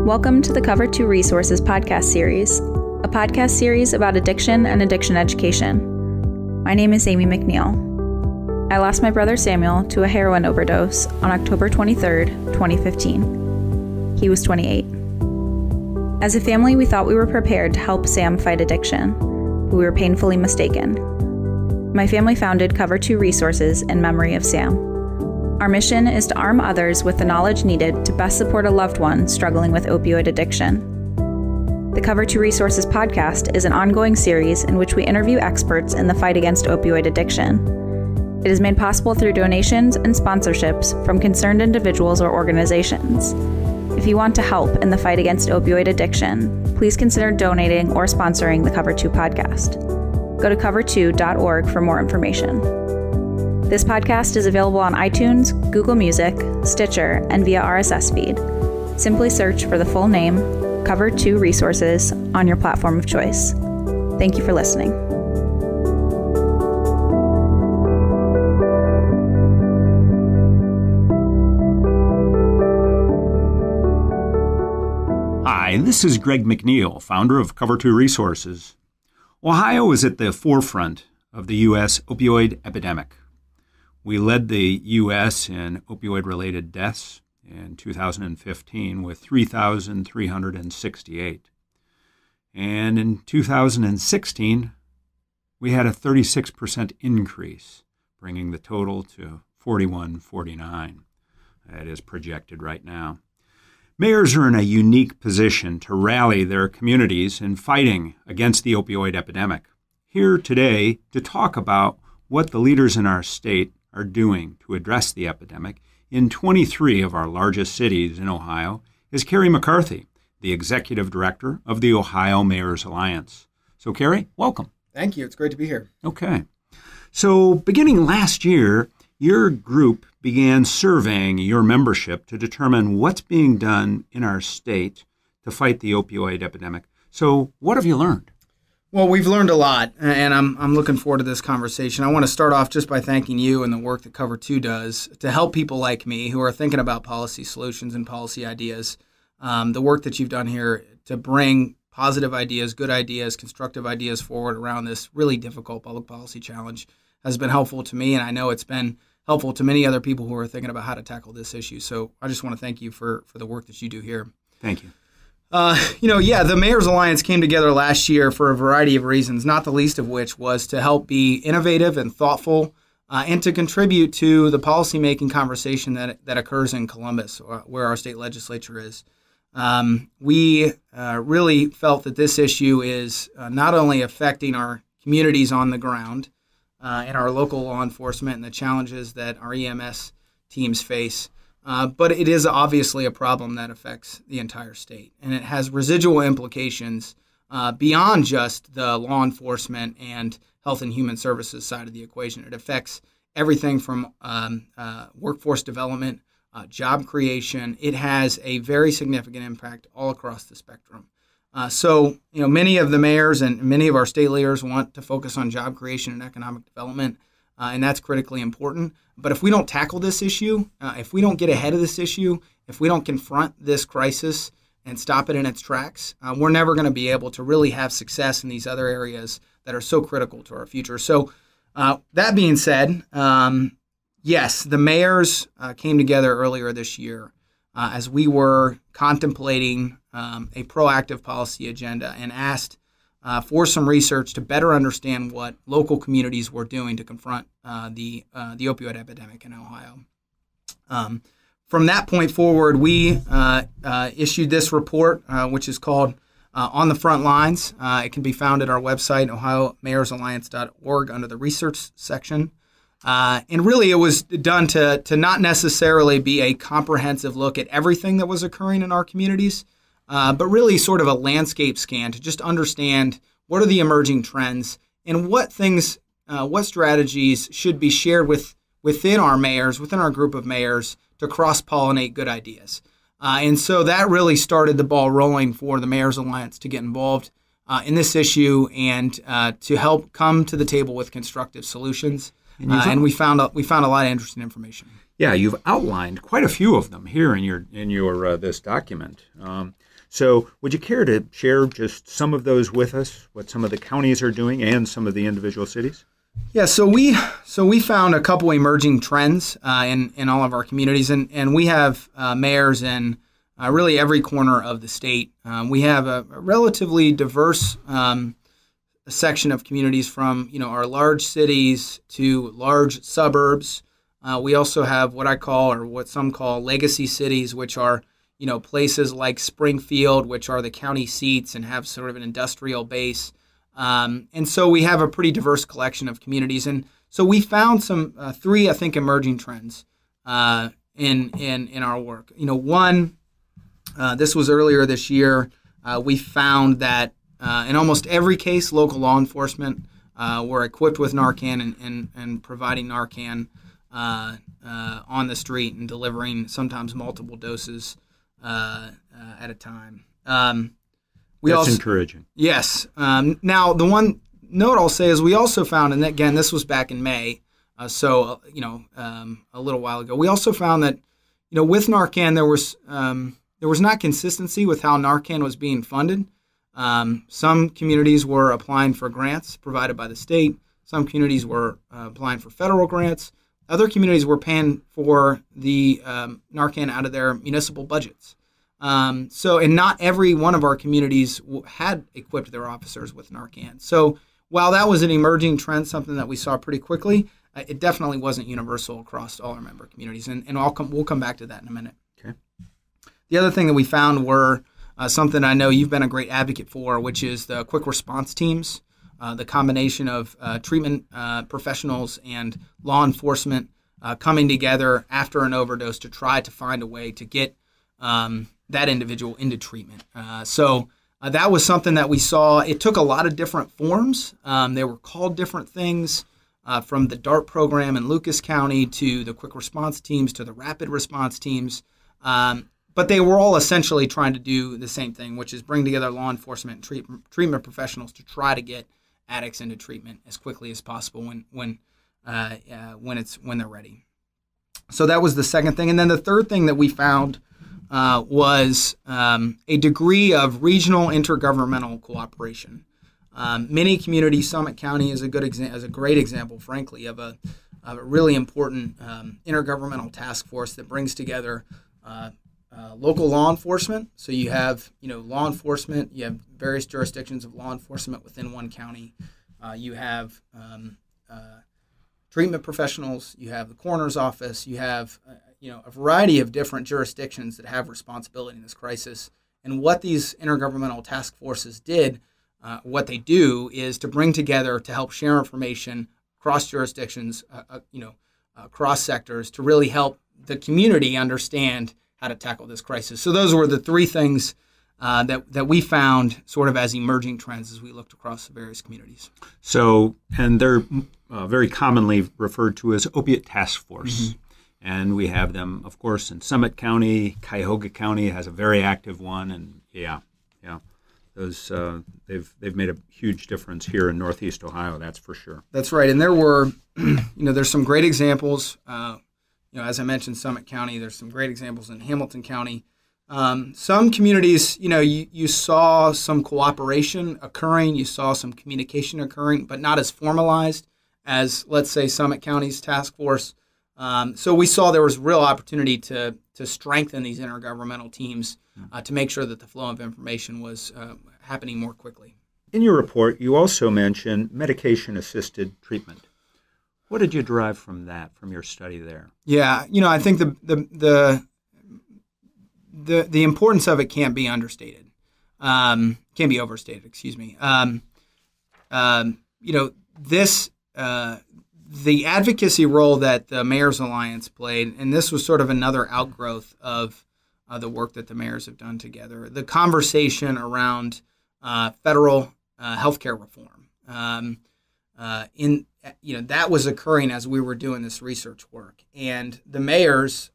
Welcome to the Cover 2 Resources podcast series, a podcast series about addiction and addiction education. My name is Amy McNeil. I lost my brother Samuel to a heroin overdose on October 23rd, 2015. He was 28. As a family, we thought we were prepared to help Sam fight addiction, but we were painfully mistaken. My family founded Cover 2 Resources in memory of Sam. Our mission is to arm others with the knowledge needed to best support a loved one struggling with opioid addiction. The Cover 2 Resources podcast is an ongoing series in which we interview experts in the fight against opioid addiction. It is made possible through donations and sponsorships from concerned individuals or organizations. If you want to help in the fight against opioid addiction, please consider donating or sponsoring the Cover 2 podcast. Go to cover2.org for more information. This podcast is available on iTunes, Google Music, Stitcher, and via RSS feed. Simply search for the full name, Cover 2 Resources, on your platform of choice. Thank you for listening. Hi, this is Greg McNeil, founder of Cover 2 Resources. Ohio is at the forefront of the U.S. opioid epidemic. We led the U.S. in opioid-related deaths in 2015 with 3,368. And in 2016, we had a 36% increase, bringing the total to 4,149. That is projected right now. Mayors are in a unique position to rally their communities in fighting against the opioid epidemic. Here today to talk about what the leaders in our state are doing to address the epidemic in 23 of our largest cities in Ohio is Keary McCarthy, the Executive Director of the Ohio Mayors Alliance. So, Keary, welcome. Thank you. It's great to be here. Okay. So, beginning last year, your group began surveying your membership to determine what's being done in our state to fight the opioid epidemic. So, what have you learned? Well, we've learned a lot, and I'm looking forward to this conversation. I want to start off just by thanking you and the work that Cover 2 does to help people like me who are thinking about policy solutions and policy ideas. The work that you've done here to bring positive ideas, good ideas, constructive ideas forward around this really difficult public policy challenge has been helpful to me, and I know it's been helpful to many other people who are thinking about how to tackle this issue. So I just want to thank you for the work that you do here. Thank you. The Mayors Alliance came together last year for a variety of reasons, not the least of which was to help be innovative and thoughtful and to contribute to the policymaking conversation that occurs in Columbus, where our state legislature is. We really felt that this issue is not only affecting our communities on the ground and our local law enforcement and the challenges that our EMS teams face, but it is obviously a problem that affects the entire state, and it has residual implications beyond just the law enforcement and health and human services side of the equation. It affects everything from workforce development, job creation. It has a very significant impact all across the spectrum. So many of the mayors and many of our state leaders want to focus on job creation and economic development, and that's critically important. But if we don't tackle this issue, if we don't get ahead of this issue, if we don't confront this crisis and stop it in its tracks, we're never going to be able to really have success in these other areas that are so critical to our future. So that being said, yes, the mayors came together earlier this year as we were contemplating a proactive policy agenda and asked for some research to better understand what local communities were doing to confront the opioid epidemic in Ohio. From that point forward, we issued this report, which is called On the Front Lines. It can be found at our website, ohiomayorsalliance.org, under the research section. And really, it was done to not necessarily be a comprehensive look at everything that was occurring in our communities, but really sort of a landscape scan to just understand what are the emerging trends and what things, what strategies should be shared within our mayors, within our group of mayors, to cross-pollinate good ideas. And so that really started the ball rolling for the Mayors Alliance to get involved in this issue and to help come to the table with constructive solutions. And we found a lot of interesting information. Yeah, you've outlined quite a few of them here in your this document. So would you care to share just some of those with us, what some of the counties are doing and some of the individual cities? Yeah, so we found a couple emerging trends in all of our communities, and we have mayors in really every corner of the state. We have a relatively diverse section of communities from our large cities to large suburbs. We also have what I call, or what some call, legacy cities, which are places like Springfield, which are the county seats and have sort of an industrial base. And so we have a pretty diverse collection of communities. And so we found some three, I think, emerging trends in our work. One, this was earlier this year, we found that in almost every case, local law enforcement were equipped with Narcan and providing Narcan on the street and delivering sometimes multiple doses at a time. That's encouraging. Yes. Now, the one note I'll say is we also found, and again, this was back in May, a little while ago. We also found that, with Narcan, there was not consistency with how Narcan was being funded. Some communities were applying for grants provided by the state. Some communities were applying for federal grants. Other communities were paying for the Narcan out of their municipal budgets. And not every one of our communities had equipped their officers with Narcan. So while that was an emerging trend, something that we saw pretty quickly, it definitely wasn't universal across all our member communities. And we'll come back to that in a minute. Okay. The other thing that we found were something I know you've been a great advocate for, which is the quick response teams, the combination of treatment professionals and law enforcement coming together after an overdose to try to find a way to get that individual into treatment. So that was something that we saw. It took a lot of different forms. They were called different things, from the DART program in Lucas County to the quick response teams to the rapid response teams. But they were all essentially trying to do the same thing, which is bring together law enforcement and treatment professionals to try to get addicts into treatment as quickly as possible when they're ready. So that was the second thing. And then the third thing that we found was a degree of regional intergovernmental cooperation. Many communities, Summit County is a great example, frankly, of a really important intergovernmental task force that brings together local law enforcement. So you have law enforcement, you have various jurisdictions of law enforcement within one county. You have treatment professionals, you have the coroner's office, you have a variety of different jurisdictions that have responsibility in this crisis. And what these intergovernmental task forces did, what they do, is to bring together to help share information across jurisdictions, across sectors, to really help the community understand how to tackle this crisis. So those were the three things that we found sort of as emerging trends as we looked across the various communities. So, and they're very commonly referred to as opiate task force. Mm-hmm. And we have them, of course, in Summit County. Cuyahoga County has a very active one, and those they've made a huge difference here in Northeast Ohio. That's for sure. That's right, and there were, there's some great examples. As I mentioned, Summit County. There's some great examples in Hamilton County. Some communities, you saw some cooperation occurring. You saw some communication occurring, but not as formalized as, let's say, Summit County's task force. So we saw there was real opportunity to strengthen these intergovernmental teams to make sure that the flow of information was happening more quickly. In your report, you also mentioned medication-assisted treatment. What did you derive from that, from your study there? Yeah, I think the importance of it can't be understated. Can't be overstated. Excuse me. The advocacy role that the Mayors Alliance played, and this was sort of another outgrowth of the work that the mayors have done together. The conversation around federal healthcare reform, that was occurring as we were doing this research work, and the mayors,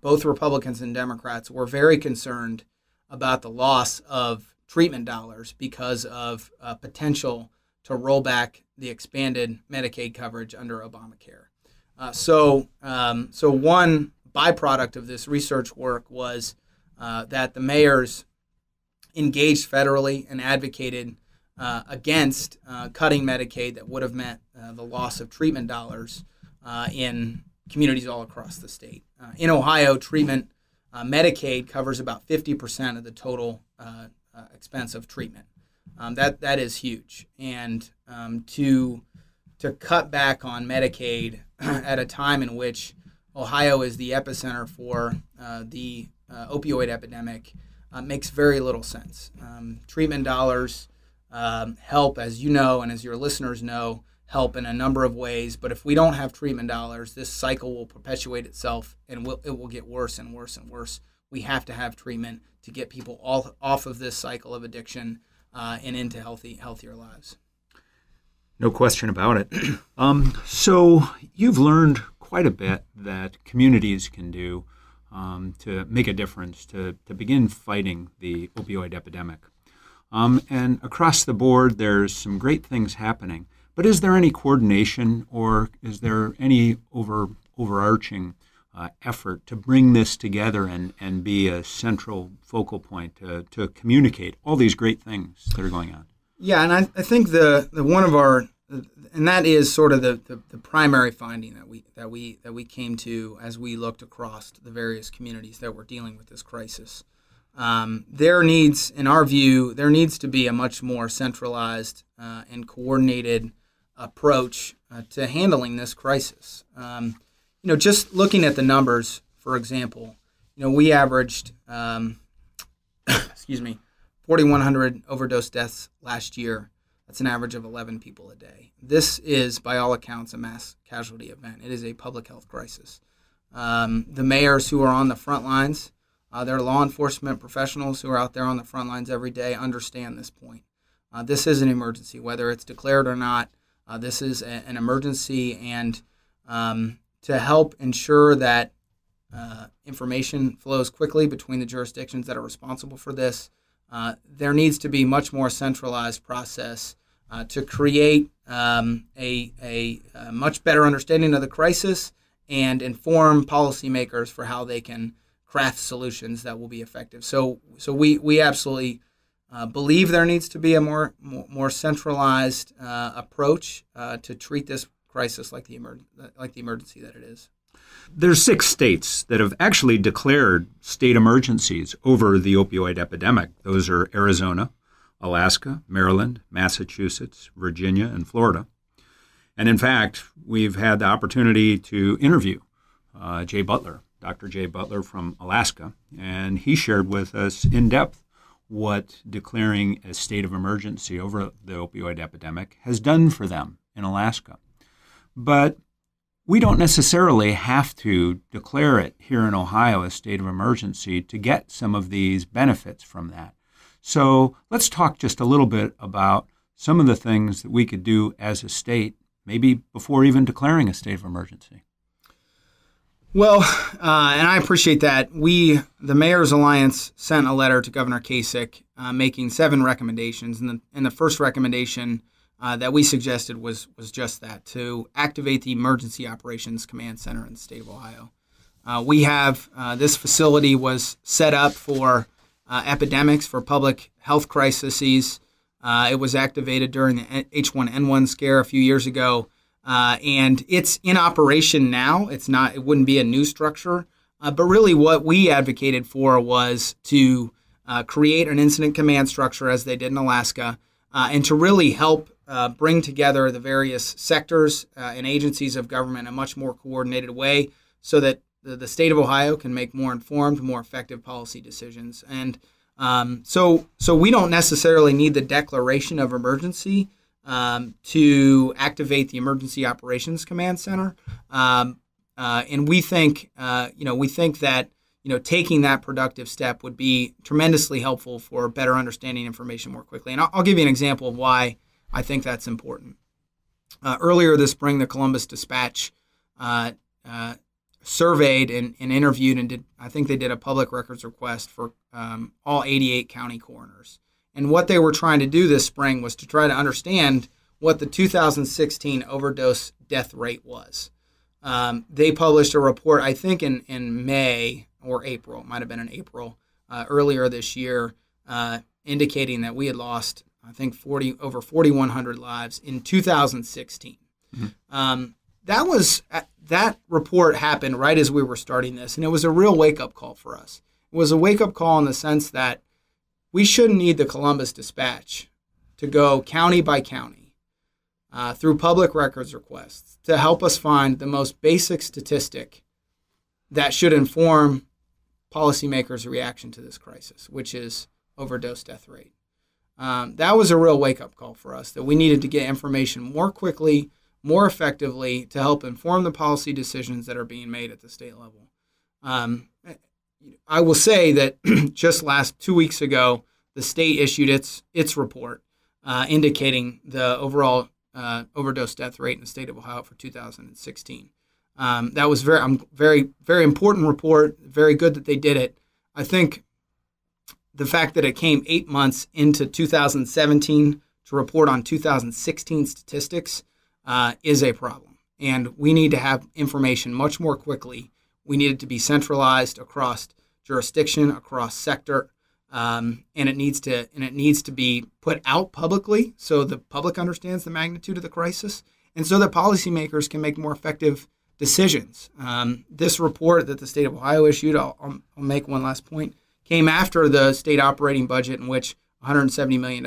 both Republicans and Democrats, were very concerned about the loss of treatment dollars because of potential to roll back the expanded Medicaid coverage under Obamacare. So one byproduct of this research work was that the mayors engaged federally and advocated against cutting Medicaid that would have meant the loss of treatment dollars in communities all across the state. In Ohio, treatment Medicaid covers about 50% of the total expense of treatment. That is huge, and to cut back on Medicaid at a time in which Ohio is the epicenter for the opioid epidemic makes very little sense. Treatment dollars help, as you know, and as your listeners know, help in a number of ways. But if we don't have treatment dollars, this cycle will perpetuate itself, and it will get worse and worse and worse. We have to have treatment to get people all off of this cycle of addiction and into healthier lives. No question about it. So you've learned quite a bit that communities can do to make a difference, to begin fighting the opioid epidemic. And across the board, there's some great things happening. But is there any coordination, or is there any overarching effort to bring this together and be a central focal point to communicate all these great things that are going on? Yeah, and I think the one of our, and that is sort of the primary finding that we came to as we looked across the various communities that were dealing with this crisis. There needs, in our view, there needs to be a much more centralized and coordinated approach to handling this crisis. Just looking at the numbers, for example, we averaged, 4,100 overdose deaths last year. That's an average of 11 people a day. This is, by all accounts, a mass casualty event. It is a public health crisis. The mayors who are on the front lines, they're law enforcement professionals who are out there on the front lines every day, understand this point. This is an emergency, whether it's declared or not. This is an emergency, and to help ensure that information flows quickly between the jurisdictions that are responsible for this, there needs to be much more centralized process to create a much better understanding of the crisis and inform policymakers for how they can craft solutions that will be effective. So we absolutely believe there needs to be a more centralized approach to treat this crisis like the emergency that it is. There's 6 states that have actually declared state emergencies over the opioid epidemic. Those are Arizona, Alaska, Maryland, Massachusetts, Virginia, and Florida. And in fact, we've had the opportunity to interview Dr. Jay Butler from Alaska, and he shared with us in depth what declaring a state of emergency over the opioid epidemic has done for them in Alaska. But we don't necessarily have to declare it here in Ohio a state of emergency to get some of these benefits from that. So let's talk just a little bit about some of the things that we could do as a state, maybe before even declaring a state of emergency. Well, and I appreciate that. The Mayor's Alliance, sent a letter to Governor Kasich making 7 recommendations, and the first recommendation that we suggested was just that, to activate the Emergency Operations Command Center in the state of Ohio. We have, this facility was set up for epidemics, for public health crises. It was activated during the H1N1 scare a few years ago, and it's in operation now. It wouldn't be a new structure, but really what we advocated for was to create an incident command structure as they did in Alaska, and to really help bring together the various sectors and agencies of government in a much more coordinated way so that the state of Ohio can make more informed, more effective policy decisions. And so we don't necessarily need the declaration of emergency to activate the Emergency Operations Command Center. And we think that taking that productive step would be tremendously helpful for better understanding information more quickly. And I'll give you an example of why I think that's important. Earlier this spring, the Columbus Dispatch surveyed and interviewed and I think they did a public records request for all 88 county coroners. And what they were trying to do this spring was to try to understand what the 2016 overdose death rate was. They published a report, I think in May or April, it might have been in April, earlier this year, indicating that we had lost, I think, over 4,100 lives in 2016. Mm-hmm. That report happened right as we were starting this, and it was a real wake-up call for us. It was a wake-up call in the sense that we shouldn't need the Columbus Dispatch to go county by county through public records requests to help us find the most basic statistic that should inform policymakers' reaction to this crisis, which is overdose death rate. That was a real wake-up call for us, that we needed to get information more quickly, more effectively to help inform the policy decisions that are being made at the state level. I will say that just 2 weeks ago, the state issued its report indicating the overall overdose death rate in the state of Ohio for 2016. That was very, very important report. Very good that they did it. I think the fact that it came 8 months into 2017 to report on 2016 statistics is a problem. And we need to have information much more quickly. We need it to be centralized across jurisdiction, across sector, and it needs to be put out publicly so the public understands the magnitude of the crisis, and so that policymakers can make more effective decisions. This report that the state of Ohio issued, I'll make one last point, came after the state operating budget in which $170 million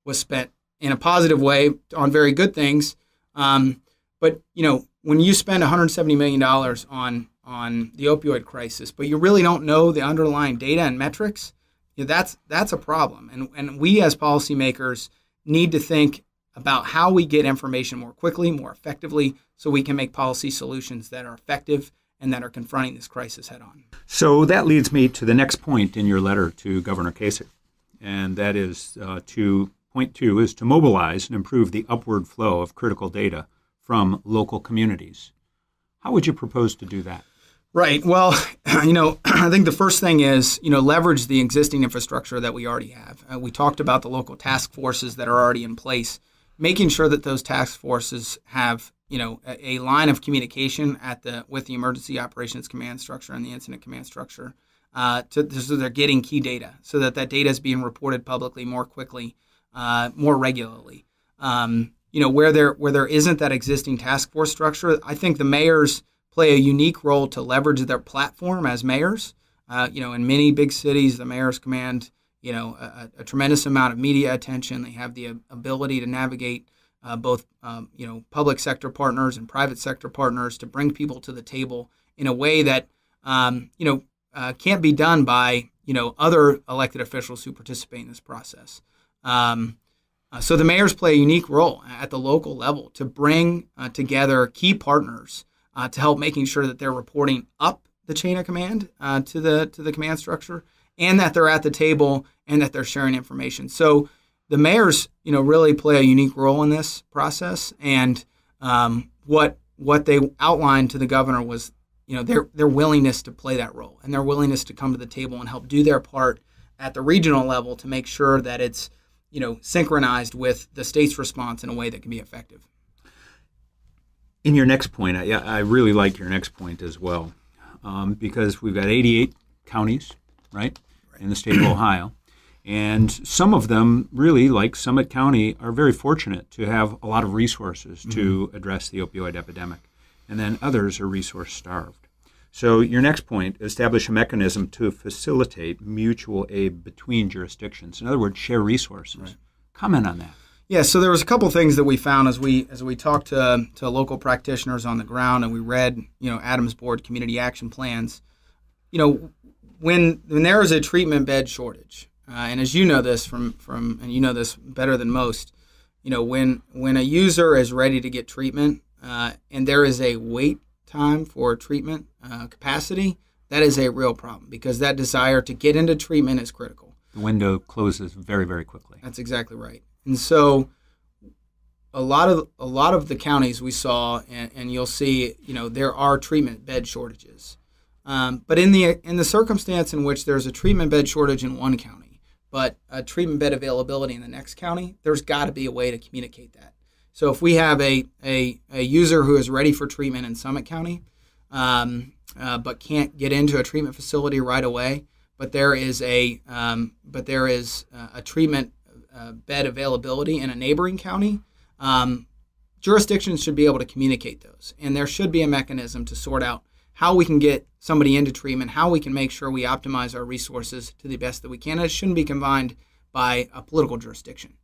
was spent in a positive way on very good things. But when you spend $170 million on the opioid crisis, but you really don't know the underlying data and metrics, that's a problem. And we as policymakers need to think about how we get information more quickly, more effectively, so we can make policy solutions that are effective and that are confronting this crisis head on. So that leads me to the next point in your letter to Governor Kasich, and that is point 2 is to mobilize and improve the upward flow of critical data from local communities. How would you propose to do that? Right. Well, I think the first thing is, leverage the existing infrastructure that we already have. We talked about the local task forces that are already in place, making sure that those task forces have, a line of communication with the emergency operations command structure and the incident command structure, so they're getting key data, so that data is being reported publicly more quickly, more regularly. Where there isn't that existing task force structure, I think the mayors play a unique role to leverage their platform as mayors. In many big cities, the mayors command, a tremendous amount of media attention. They have the ability to navigate both, public sector partners and private sector partners to bring people to the table in a way that, can't be done by, other elected officials who participate in this process. So the mayors play a unique role at the local level to bring together key partners to help making sure that they're reporting up the chain of command to the command structure, and that they're at the table and that they're sharing information. So the mayors, really play a unique role in this process. And what they outlined to the governor was, their willingness to play that role and their willingness to come to the table and help do their part at the regional level to make sure that it's, synchronized with the state's response in a way that can be effective. In your next point, I really like your next point as well, because we've got 88 counties, right, in the state of Ohio. And some of them, really, like Summit County, are very fortunate to have a lot of resources to address the opioid epidemic. And then others are resource-starved. So your next point, establish a mechanism to facilitate mutual aid between jurisdictions. In other words, share resources. Right. Comment on that. Yeah, so there was a couple things that we found as we talked to local practitioners on the ground, and we read, Adams Board community action plans. When there is a treatment bed shortage, and as you know this from and you know this better than most, when a user is ready to get treatment and there is a wait time for treatment capacity, that is a real problem, because that desire to get into treatment is critical. The window closes very, very quickly. That's exactly right. And so a lot of the counties we saw, and you'll see, there are treatment bed shortages. But in the circumstance in which there's a treatment bed shortage in one county, but a treatment bed availability in the next county, there's got to be a way to communicate that. So if we have a user who is ready for treatment in Summit County, but can't get into a treatment facility right away, but there is a treatment bed availability in a neighboring county, jurisdictions should be able to communicate those, and there should be a mechanism to sort out how we can get somebody into treatment, how we can make sure we optimize our resources to the best that we can. It shouldn't be confined by a political jurisdiction.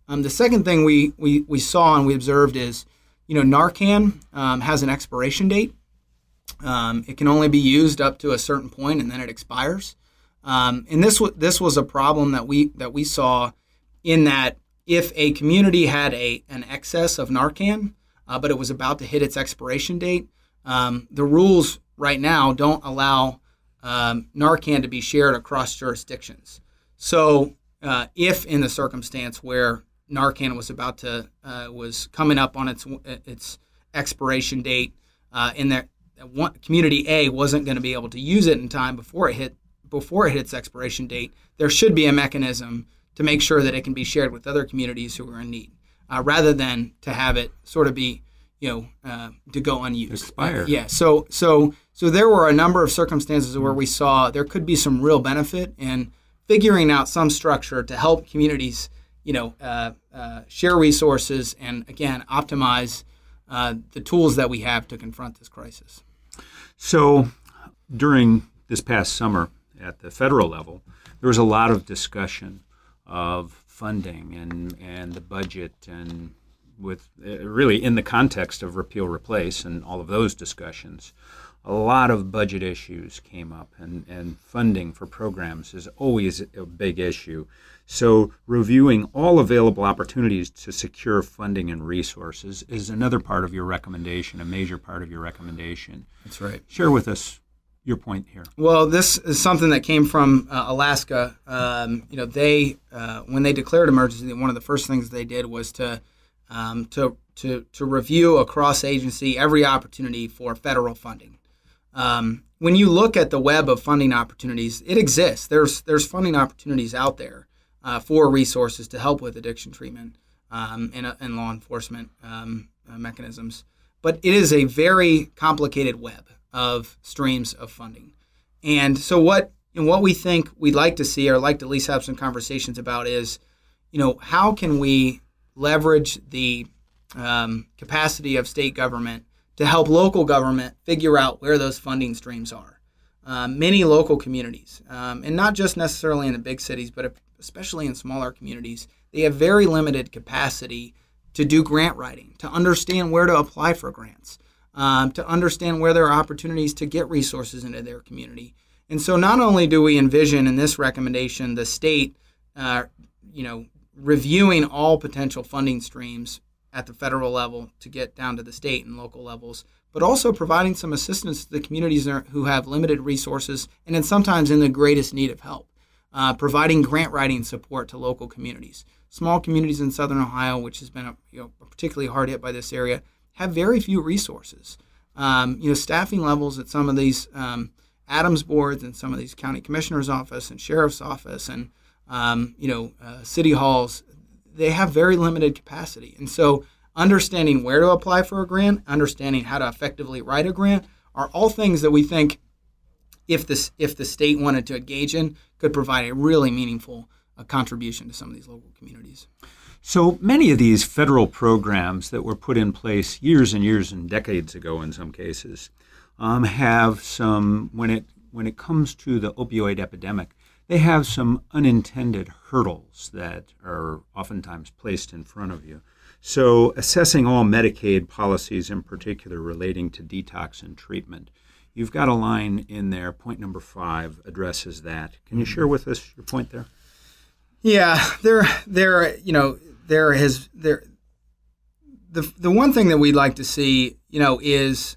The second thing we saw and we observed is, Narcan has an expiration date. It can only be used up to a certain point, and then it expires. And this was a problem that we saw, in that if a community had an excess of Narcan, but it was about to hit its expiration date, the rules right now don't allow Narcan to be shared across jurisdictions. So if in the circumstance where Narcan was coming up on its expiration date, in that community A wasn't going to be able to use it in time before it hit its expiration date, there should be a mechanism to make sure that it can be shared with other communities who are in need, rather than to have it sort of be, to go unused. Expire. Yeah. So there were a number of circumstances where we saw there could be some real benefit in figuring out some structure to help communities, share resources and, again, optimize the tools that we have to confront this crisis. So during this past summer at the federal level, there was a lot of discussion of funding and the budget, and with really in the context of repeal, replace, and all of those discussions, a lot of budget issues came up, and funding for programs is always a big issue. So reviewing all available opportunities to secure funding and resources is another part of your recommendation, a major part of your recommendation. That's right. Share with us your point here. Well, this is something that came from Alaska. They when they declared emergency, one of the first things they did was to review across agency every opportunity for federal funding. When you look at the web of funding opportunities, it exists. There's funding opportunities out there for resources to help with addiction treatment and law enforcement mechanisms. But it is a very complicated web of streams of funding. And so what we think we'd like to see, or like to at least have some conversations about, is, how can we leverage the capacity of state government to help local government figure out where those funding streams are. Many local communities, and not just necessarily in the big cities, but especially in smaller communities, they have very limited capacity to do grant writing, to understand where to apply for grants, to understand where there are opportunities to get resources into their community. And so not only do we envision in this recommendation the state, reviewing all potential funding streams at the federal level to get down to the state and local levels, but also providing some assistance to the communities who have limited resources and then sometimes in the greatest need of help, providing grant writing support to local communities. Small communities in southern Ohio, which has been particularly hard hit by this area, have very few resources. Staffing levels at some of these Adams boards and some of these county commissioner's office and sheriff's office and city halls, they have very limited capacity. And so understanding where to apply for a grant, understanding how to effectively write a grant are all things that we think, if the state wanted to engage in, could provide a really meaningful contribution to some of these local communities. So many of these federal programs that were put in place years and years and decades ago in some cases have some, when it comes to the opioid epidemic, they have some unintended hurdles that are oftentimes placed in front of you. So assessing all Medicaid policies, in particular relating to detox and treatment, you've got a line in there, point number 5 addresses that. Can you share with us your point there? Yeah, the one thing that we'd like to see, is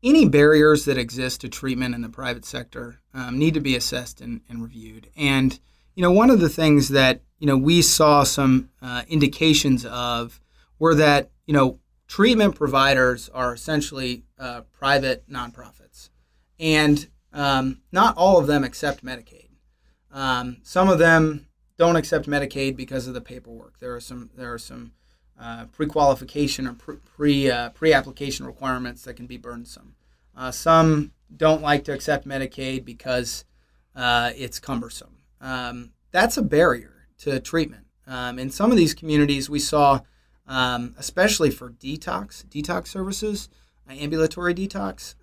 any barriers that exist to treatment in the private sector need to be assessed and reviewed. And, one of the things that, we saw some indications of were that, treatment providers are essentially private nonprofits. And not all of them accept Medicaid. Some of them don't accept Medicaid because of the paperwork. There are some pre-qualification or pre-application requirements that can be burdensome. Some don't like to accept Medicaid because it's cumbersome. That's a barrier to treatment. In some of these communities, we saw, especially for detox services, ambulatory detox,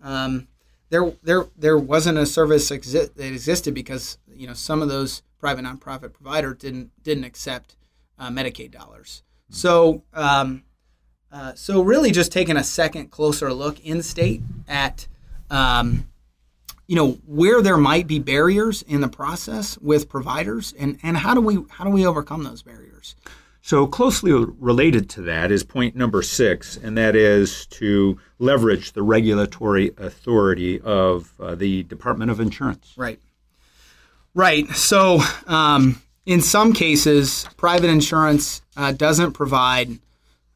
there wasn't a service that existed because some of those private nonprofit providers didn't accept Medicaid dollars. So really just taking a second closer look in state at where there might be barriers in the process with providers, and how do we overcome those barriers? So closely related to that is point number 6, and that is to leverage the regulatory authority of the Department of Insurance. Right. So in some cases, private insurance doesn't provide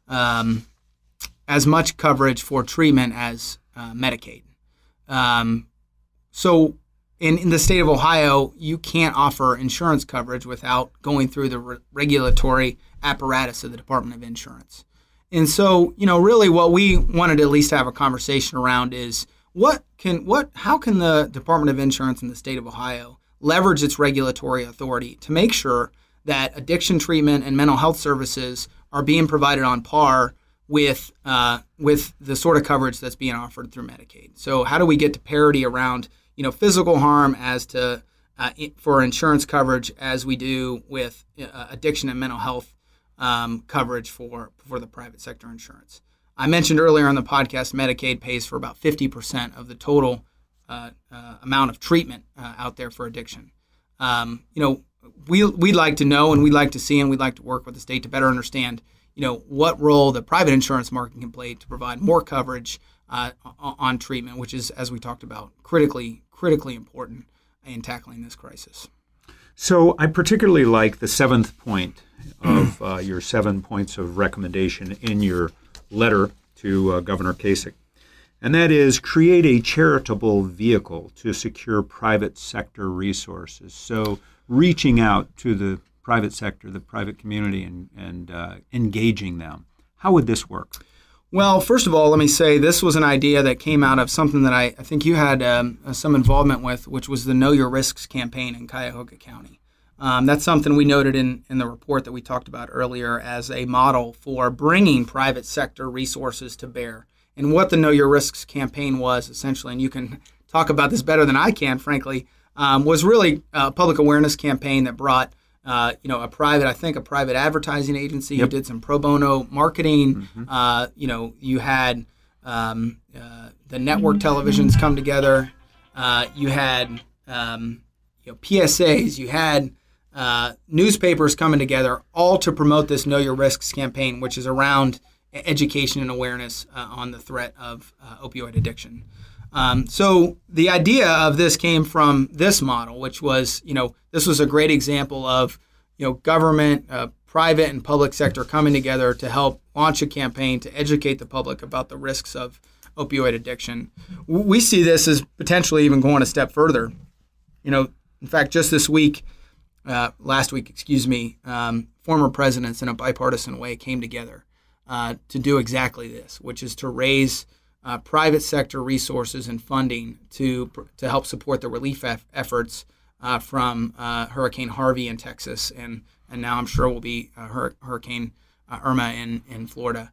as much coverage for treatment as Medicaid. So in the state of Ohio, you can't offer insurance coverage without going through the regulatory apparatus of the Department of Insurance. And so, really what we wanted to at least have a conversation around is how can the Department of Insurance in the state of Ohio leverage its regulatory authority to make sure that addiction treatment and mental health services are being provided on par with the sort of coverage that's being offered through Medicaid. So how do we get to parity around physical harm as to for insurance coverage as we do with addiction and mental health coverage for the private sector insurance? I mentioned earlier on the podcast, Medicaid pays for about 50% of the total amount of treatment out there for addiction. We'd like to know, and we'd like to see, and we'd like to work with the state to better understand what role the private insurance market can play to provide more coverage on treatment, which is, as we talked about, critically important in tackling this crisis. So I particularly like the 7th point of your 7 points of recommendation in your letter to Governor Kasich, and that is create a charitable vehicle to secure private sector resources. So reaching out to the private sector, the private community, and engaging them. How would this work? Well, first of all, let me say this was an idea that came out of something that I think you had some involvement with, which was the Know Your Risks campaign in Cuyahoga County. That's something we noted in the report that we talked about earlier as a model for bringing private sector resources to bear. And what the Know Your Risks campaign was, essentially, and you can talk about this better than I can, frankly, was really a public awareness campaign that brought a private advertising agency who did some pro bono marketing. Mm-hmm. You had the network televisions come together. You had PSAs. You had newspapers coming together, all to promote this Know Your Risks campaign, which is around education and awareness on the threat of opioid addiction. So the idea of this came from this model, which was, this was a great example of, government, private and public sector coming together to help launch a campaign to educate the public about the risks of opioid addiction. We see this as potentially even going a step further. In fact, just last week, former presidents in a bipartisan way came together to do exactly this, which is to raise private sector resources and funding to help support the relief efforts from Hurricane Harvey in Texas, and now I'm sure will be Hurricane Irma in Florida.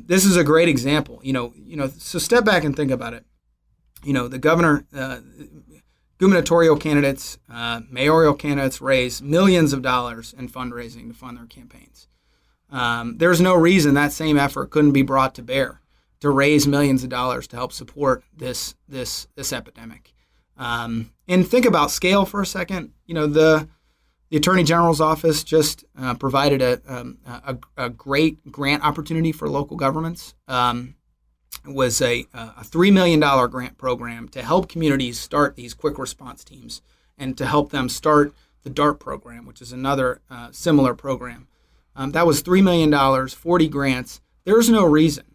This is a great example. So step back and think about it. The governor, gubernatorial candidates, mayoral candidates raise millions of dollars in fundraising to fund their campaigns. There's no reason that same effort couldn't be brought to bear to raise millions of dollars to help support this epidemic. And think about scale for a second. The Attorney General's office just provided a great grant opportunity for local governments. It was a $3 million grant program to help communities start these quick response teams and to help them start the DART program, which is another similar program. That was $3 million, 40 grants. There's no reason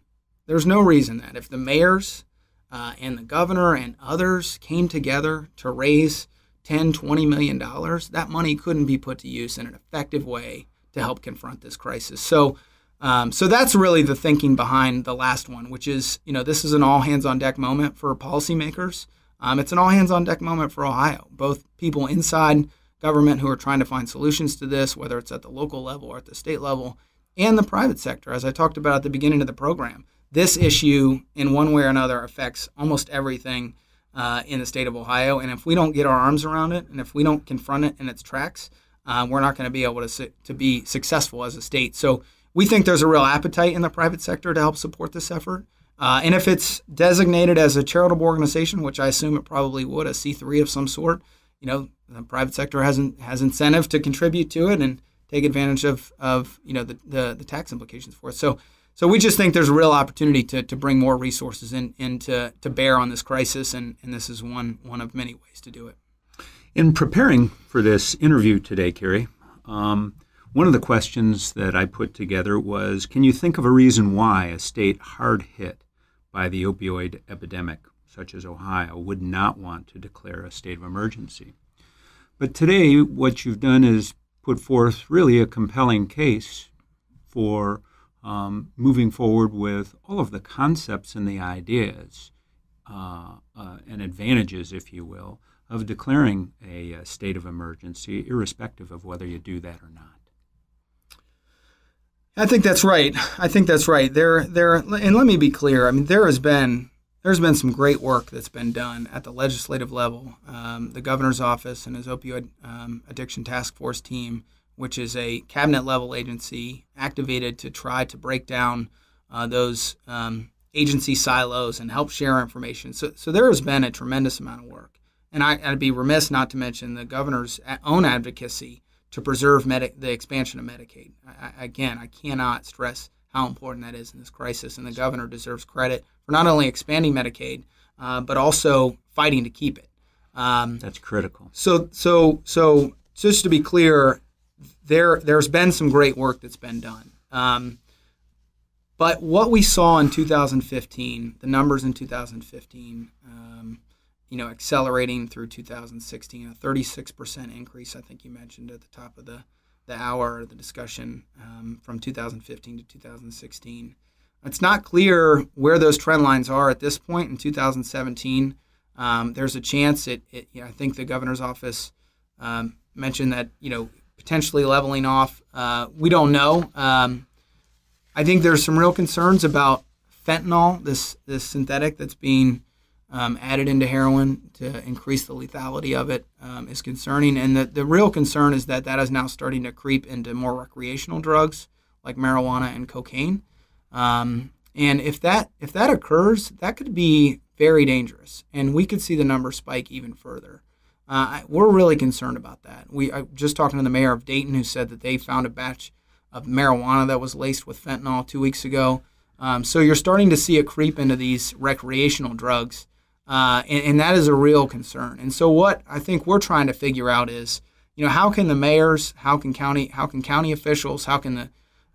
that if the mayors and the governor and others came together to raise $10, $20 million, that money couldn't be put to use in an effective way to help confront this crisis. So that's really the thinking behind the last one, which is, this is an all hands on deck moment for policymakers. It's an all-hands-on-deck moment for Ohio, both people inside government who are trying to find solutions to this, whether it's at the local level or at the state level, and the private sector. As I talked about at the beginning of the program, this issue in one way or another affects almost everything in the state of Ohio. And if we don't get our arms around it, and if we don't confront it in its tracks, we're not going to be able to be successful as a state. So we think there's a real appetite in the private sector to help support this effort. And if it's designated as a charitable organization, which I assume it probably would, a C3 of some sort, the private sector has incentive to contribute to it and take advantage of the tax implications for it. So we just think there's a real opportunity to bring more resources in to bear on this crisis, and this is one of many ways to do it. In preparing for this interview today, Keary, one of the questions that I put together was, can you think of a reason why a state hard hit by the opioid epidemic, such as Ohio, would not want to declare a state of emergency? But today, what you've done is put forth really a compelling case for moving forward with all of the concepts and the ideas and advantages, if you will, of declaring a state of emergency, irrespective of whether you do that or not. I think that's right. And let me be clear. I mean, there's been some great work that's been done at the legislative level. The governor's office and his opioid addiction task force team, which is a cabinet-level agency activated to try to break down those agency silos and help share information. So there has been a tremendous amount of work. And I'd be remiss not to mention the governor's own advocacy to preserve the expansion of Medicaid. I cannot stress how important that is in this crisis, and the governor deserves credit for not only expanding Medicaid, but also fighting to keep it. That's critical. So just to be clear, there's been some great work that's been done. But what we saw in 2015, the numbers in 2015, accelerating through 2016, a 36% increase, I think you mentioned at the top of the hour, the discussion from 2015 to 2016. It's not clear where those trend lines are at this point in 2017. There's a chance I think the governor's office mentioned that, potentially leveling off. We don't know. I think there's some real concerns about fentanyl, this synthetic that's being added into heroin to increase the lethality of it is concerning. And the real concern is that is now starting to creep into more recreational drugs like marijuana and cocaine. And if that occurs, that could be very dangerous. And we could see the number spike even further. We're really concerned about that. I just talking to the mayor of Dayton, who said that they found a batch of marijuana that was laced with fentanyl 2 weeks ago. So you're starting to see a creep into these recreational drugs. And that is a real concern. And so what I think we're trying to figure out is, how can the mayors, how can county officials, how can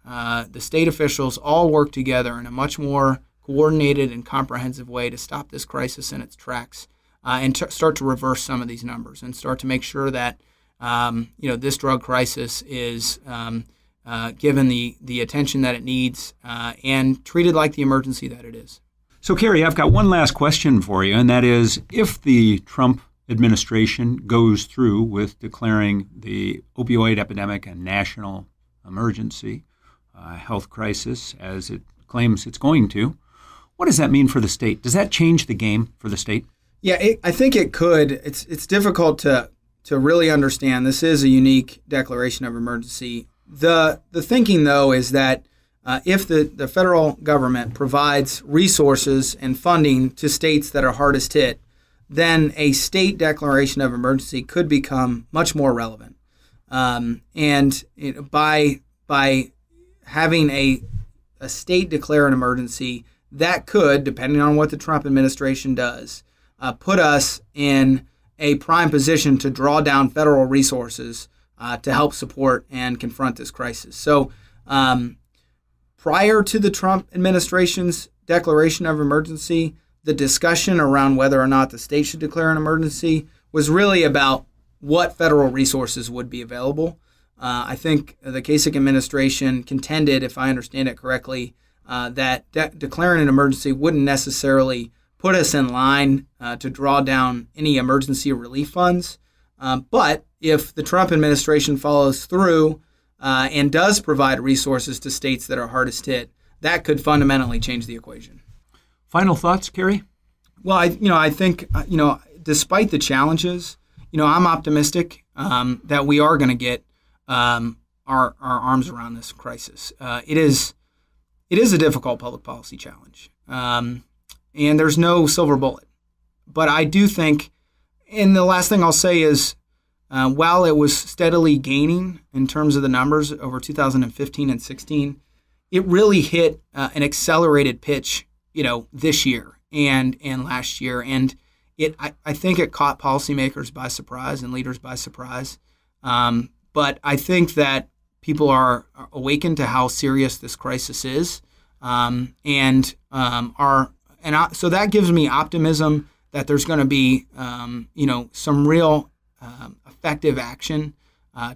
the state officials all work together in a much more coordinated and comprehensive way to stop this crisis in its tracks and start to reverse some of these numbers and start to make sure that this drug crisis is given the attention that it needs and treated like the emergency that it is. So, Keary, I've got one last question for you, and that is, if the Trump administration goes through with declaring the opioid epidemic a national emergency, health crisis, as it claims it's going to, what does that mean for the state? Does that change the game for the state? Yeah, I think it could. It's difficult to really understand. This is a unique declaration of emergency. The thinking, though, is that if the federal government provides resources and funding to states that are hardest hit, then a state declaration of emergency could become much more relevant. By having a state declare an emergency, that could, depending on what the Trump administration does, put us in a prime position to draw down federal resources to help support and confront this crisis. So prior to the Trump administration's declaration of emergency, the discussion around whether or not the state should declare an emergency was really about what federal resources would be available. I think the Kasich administration contended, if I understand it correctly, that declaring an emergency wouldn't necessarily put put us in line to draw down any emergency relief funds. But if the Trump administration follows through and does provide resources to states that are hardest hit, that could fundamentally change the equation. Final thoughts, Keary? Well, I think despite the challenges, I'm optimistic that we are going to get our arms around this crisis. It is a difficult public policy challenge, and there's no silver bullet. But I do think, and the last thing I'll say is, while it was steadily gaining in terms of the numbers over 2015 and 16, it really hit an accelerated pitch, this year and last year, and I think it caught policymakers by surprise and leaders by surprise. But I think that people are awakened to how serious this crisis is, so that gives me optimism that there's going to be some real effective action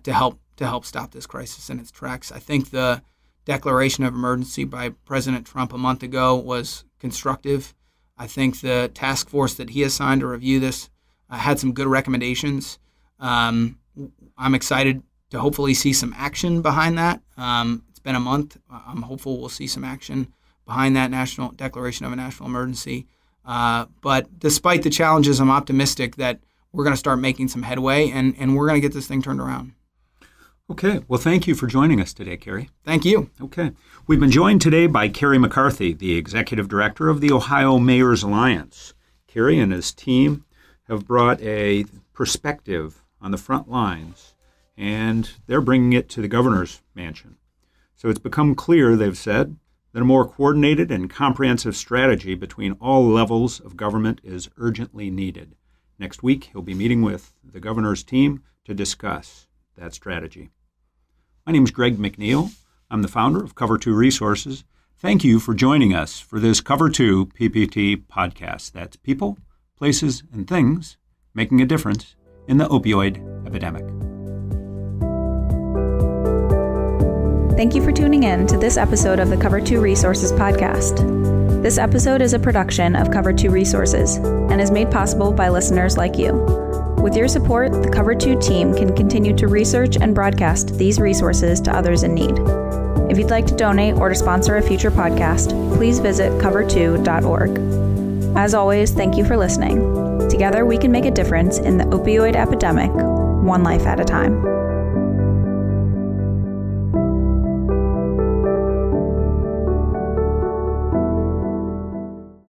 to help stop this crisis in its tracks. I think the declaration of emergency by President Trump a month ago was constructive. I think the task force that he assigned to review this had some good recommendations. I'm excited to hopefully see some action behind that. It's been a month. I'm hopeful we'll see some action behind that national declaration of a national emergency. But despite the challenges, I'm optimistic that we're going to start making some headway and we're going to get this thing turned around. Okay. Well, thank you for joining us today, Keary. Thank you. Okay. We've been joined today by Keary McCarthy, the Executive Director of the Ohio Mayor's Alliance. Keary and his team have brought a perspective on the front lines, and they're bringing it to the governor's mansion. So it's become clear, they've said, that a more coordinated and comprehensive strategy between all levels of government is urgently needed. Next week, he'll be meeting with the governor's team to discuss that strategy. My name is Greg McNeil. I'm the founder of Cover 2 Resources. Thank you for joining us for this Cover 2 PPT podcast. That's people, places, and things making a difference in the opioid epidemic. Thank you for tuning in to this episode of the Cover 2 Resources podcast. This episode is a production of Cover 2 Resources and is made possible by listeners like you. With your support, the Cover 2 team can continue to research and broadcast these resources to others in need. If you'd like to donate or to sponsor a future podcast, please visit cover2.org. As always, thank you for listening. Together, we can make a difference in the opioid epidemic, one life at a time.